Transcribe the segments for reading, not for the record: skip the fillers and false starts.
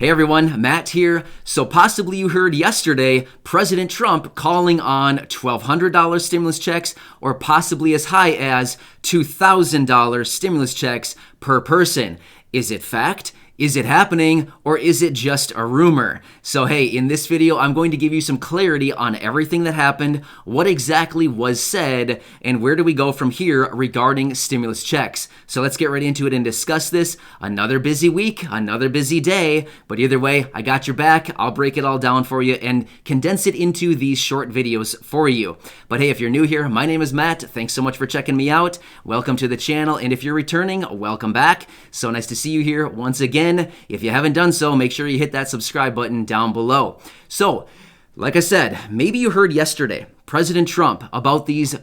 Hey everyone, Matt here. So possibly you heard yesterday President Trump calling on $1,200 stimulus checks or possibly as high as $2,000 stimulus checks per person. Is it fact? Is it happening, or is it just a rumor? So hey, in this video, I'm going to give you some clarity on everything that happened, what exactly was said, and where do we go from here regarding stimulus checks. So let's get right into it and discuss this. Another busy week, another busy day, but either way, I got your back. I'll break it all down for you and condense it into these short videos for you. But hey, if you're new here, my name is Matt. Thanks so much for checking me out. Welcome to the channel, and if you're returning, welcome back. So nice to see you here once again. If you haven't done so, make sure you hit that subscribe button down below. So, like I said, maybe you heard yesterday President Trump about these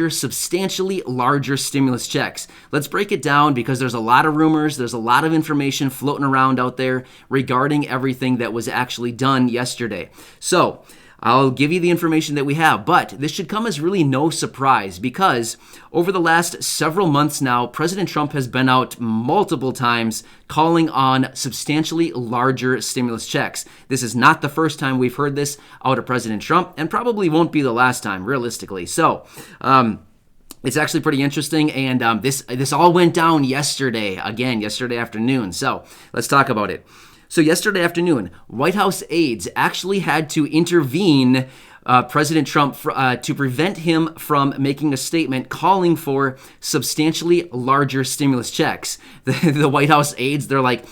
substantially larger stimulus checks. Let's break it down because there's a lot of rumors, there's a lot of information floating around out there regarding everything that was actually done yesterday. So, I'll give you the information that we have, but this should come as really no surprise because over the last several months now, President Trump has been out multiple times calling on substantially larger stimulus checks. This is not the first time we've heard this out of President Trump, and probably won't be the last time, realistically. So, it's actually pretty interesting, and this all went down yesterday afternoon. So, let's talk about it. So yesterday afternoon, White House aides actually had to intervene President Trump to prevent him from making a statement calling for substantially larger stimulus checks. The White House aides, they're like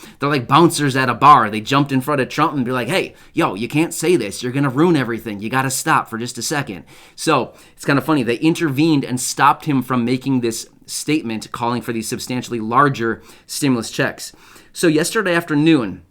bouncers at a bar. They jumped in front of Trump and be like, "Hey, yo, you can't say this. You're gonna ruin everything. You gotta stop for just a second." So it's kind of funny. They intervened and stopped him from making this statement calling for these substantially larger stimulus checks. So yesterday afternoon,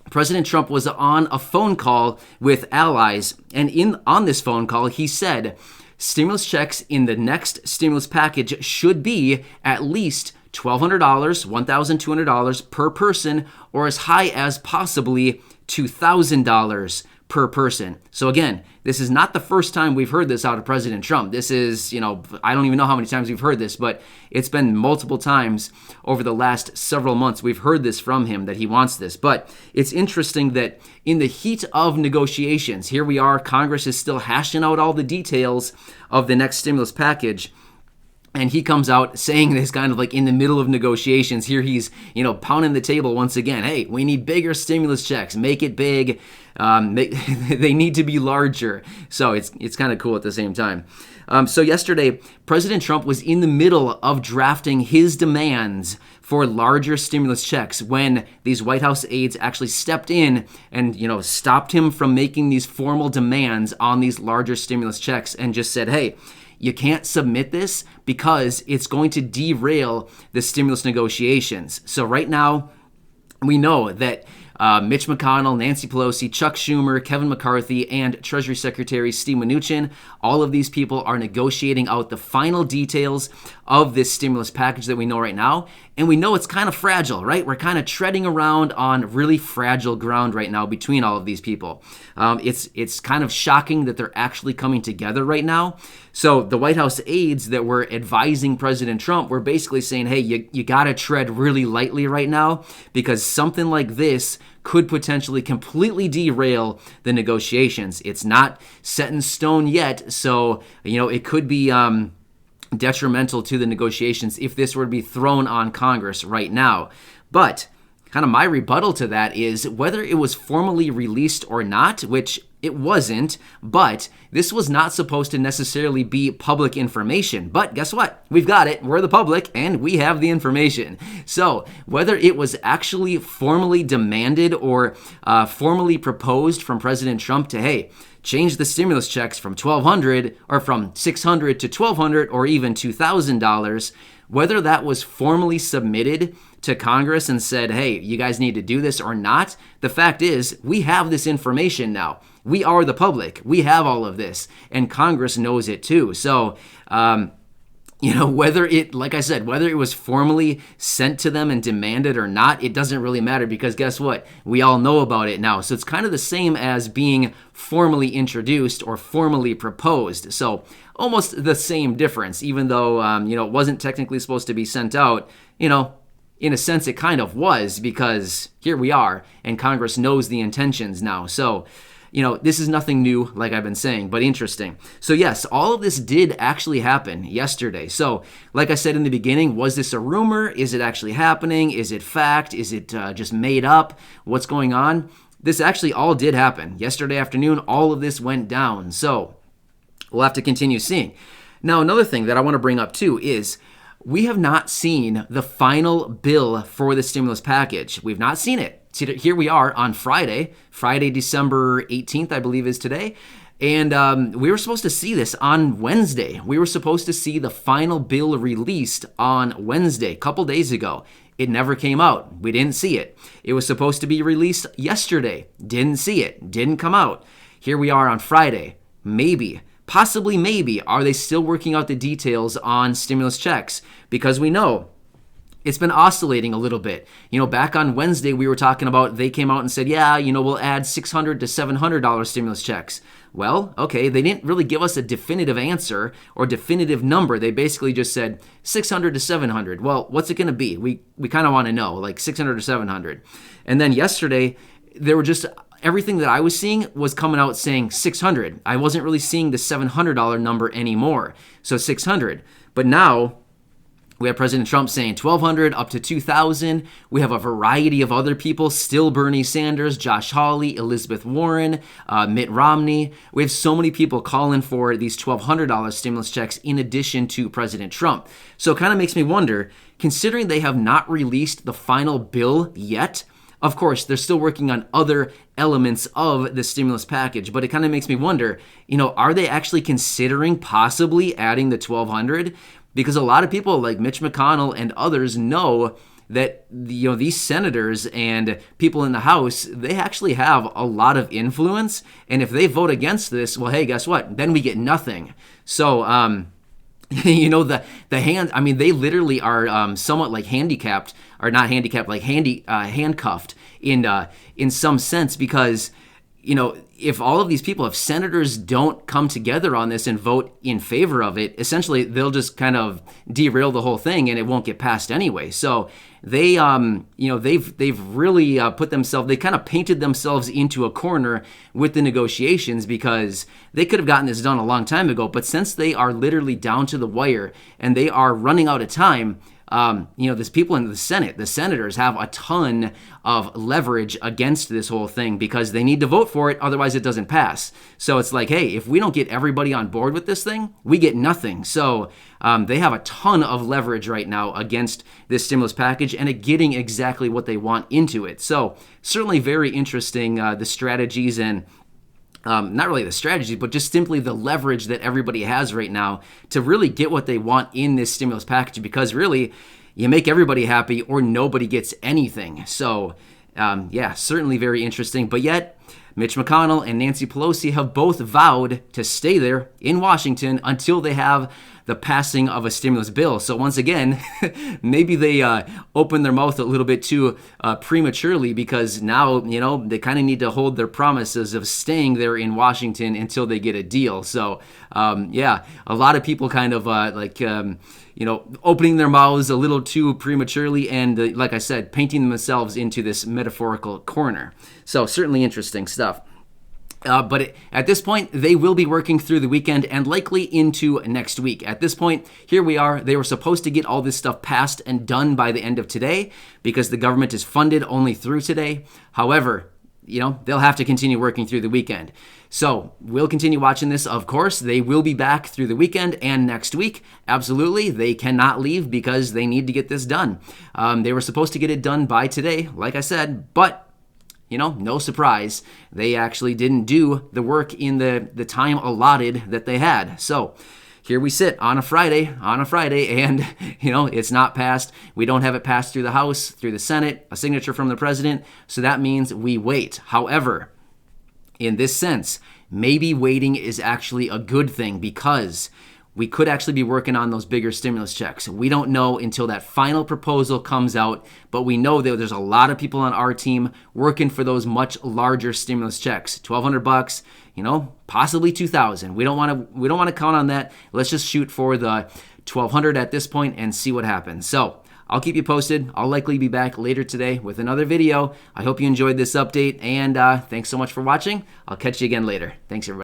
President Trump was on a phone call with allies, and on this phone call, he said stimulus checks in the next stimulus package should be at least $1,200, $1,200 per person, or as high as possibly $2,000 per person. So again, this is not the first time we've heard this out of President Trump. This is, I don't even know how many times we've heard this, but it's been multiple times over the last several months. We've heard this from him that he wants this. But it's interesting that in the heat of negotiations, here we are, Congress is still hashing out all the details of the next stimulus package. And he comes out saying this kind of like in the middle of negotiations. Here he's, pounding the table once again. Hey, we need bigger stimulus checks. Make it big. They need to be larger. So it's kind of cool at the same time. So yesterday, President Trump was in the middle of drafting his demands for larger stimulus checks when these White House aides actually stepped in and, stopped him from making these formal demands on these larger stimulus checks and just said, hey, you can't submit this because it's going to derail the stimulus negotiations. So right now, we know that Mitch McConnell, Nancy Pelosi, Chuck Schumer, Kevin McCarthy, and Treasury Secretary Steve Mnuchin, all of these people are negotiating out the final details of this stimulus package that we know right now. And we know it's kind of fragile, right? We're kind of treading around on really fragile ground right now between all of these people. It's kind of shocking that they're actually coming together right now. So the White House aides that were advising President Trump were basically saying, hey, you got to tread really lightly right now because something like this could potentially completely derail the negotiations. It's not set in stone yet, so it could be detrimental to the negotiations if this were to be thrown on Congress right now. But kind of my rebuttal to that is whether it was formally released or not, which it wasn't, but this was not supposed to necessarily be public information. But guess what? We've got it. We're the public, and we have the information. So whether it was actually formally demanded or formally proposed from President Trump to, hey, change the stimulus checks from $1,200 or from $600 to $1,200 or even $2,000, whether that was formally submitted to Congress and said, hey, you guys need to do this or not, the fact is we have this information now. We are the public. We have all of this, and Congress knows it too. So, whether it, like I said, whether it was formally sent to them and demanded or not, it doesn't really matter because guess what? We all know about it now. So it's kind of the same as being formally introduced or formally proposed. So almost the same difference, even though, it wasn't technically supposed to be sent out, in a sense, it kind of was, because here we are, and Congress knows the intentions now. So, this is nothing new, like I've been saying, but interesting. So yes, all of this did actually happen yesterday. So like I said in the beginning, was this a rumor? Is it actually happening? Is it fact? Is it just made up? What's going on? This actually all did happen. Yesterday afternoon, all of this went down. So we'll have to continue seeing. Now, another thing that I want to bring up too is we have not seen the final bill for the stimulus package. We've not seen it. Here we are on Friday, December 18th, I believe is today. And we were supposed to see this on Wednesday. We were supposed to see the final bill released on Wednesday, a couple days ago. It never came out. We didn't see it. It was supposed to be released yesterday. Didn't see it. Didn't come out. Here we are on Friday. Maybe. Possibly maybe, are they still working out the details on stimulus checks? Because we know it's been oscillating a little bit. Back on Wednesday, we were talking about, they came out and said, yeah, we'll add $600 to $700 stimulus checks. Well, okay, they didn't really give us a definitive answer or definitive number. They basically just said 600 to 700. Well, what's it going to be? We kind of want to know, like 600 to 700. And then yesterday, there were just everything that I was seeing was coming out saying 600. I wasn't really seeing the $700 number anymore. So 600. But now we have President Trump saying 1,200 up to 2,000. We have a variety of other people, still Bernie Sanders, Josh Hawley, Elizabeth Warren, Mitt Romney. We have so many people calling for these $1,200 stimulus checks in addition to President Trump. So it kind of makes me wonder, considering they have not released the final bill yet. Of course, they're still working on other elements of the stimulus package, but it kind of makes me wonder, are they actually considering possibly adding the 1,200? Because a lot of people like Mitch McConnell and others know that these senators and people in the House, they actually have a lot of influence, and if they vote against this, well, hey, guess what? Then we get nothing. So, the hand, they literally are somewhat like handicapped, or not handicapped, like handcuffed in some sense, because, if all of these people, if senators don't come together on this and vote in favor of it, essentially they'll just kind of derail the whole thing and it won't get passed anyway. So they, they've really put themselves, they kind of painted themselves into a corner with the negotiations, because they could have gotten this done a long time ago. But since they are literally down to the wire and they are running out of time, there's people in the Senate, the senators have a ton of leverage against this whole thing because they need to vote for it, otherwise it doesn't pass. So it's like, hey, if we don't get everybody on board with this thing, we get nothing. So they have a ton of leverage right now against this stimulus package and it getting exactly what they want into it. So certainly very interesting, the strategies and not really the strategy, but just simply the leverage that everybody has right now to really get what they want in this stimulus package, because really you make everybody happy or nobody gets anything. So certainly very interesting. But yet Mitch McConnell and Nancy Pelosi have both vowed to stay there in Washington until they have the passing of a stimulus bill. So once again, maybe they opened their mouth a little bit too prematurely, because now, they kind of need to hold their promises of staying there in Washington until they get a deal. So a lot of people kind of opening their mouths a little too prematurely and, like I said, painting themselves into this metaphorical corner. So certainly interesting stuff. But at this point, they will be working through the weekend and likely into next week. At this point, here we are. They were supposed to get all this stuff passed and done by the end of today because the government is funded only through today. However, they'll have to continue working through the weekend. So we'll continue watching this. Of course, they will be back through the weekend and next week. Absolutely. They cannot leave because they need to get this done. They were supposed to get it done by today, like I said, but no surprise, they actually didn't do the work in the time allotted that they had. So here we sit on a Friday, and, it's not passed. We don't have it passed through the House, through the Senate, a signature from the president. So that means we wait. However, in this sense, maybe waiting is actually a good thing, because we could actually be working on those bigger stimulus checks. We don't know until that final proposal comes out, but we know that there's a lot of people on our team working for those much larger stimulus checks. $1,200, possibly $2,000. We don't want to count on that. Let's just shoot for the $1,200 at this point and see what happens. So I'll keep you posted. I'll likely be back later today with another video. I hope you enjoyed this update, and thanks so much for watching. I'll catch you again later. Thanks, everybody.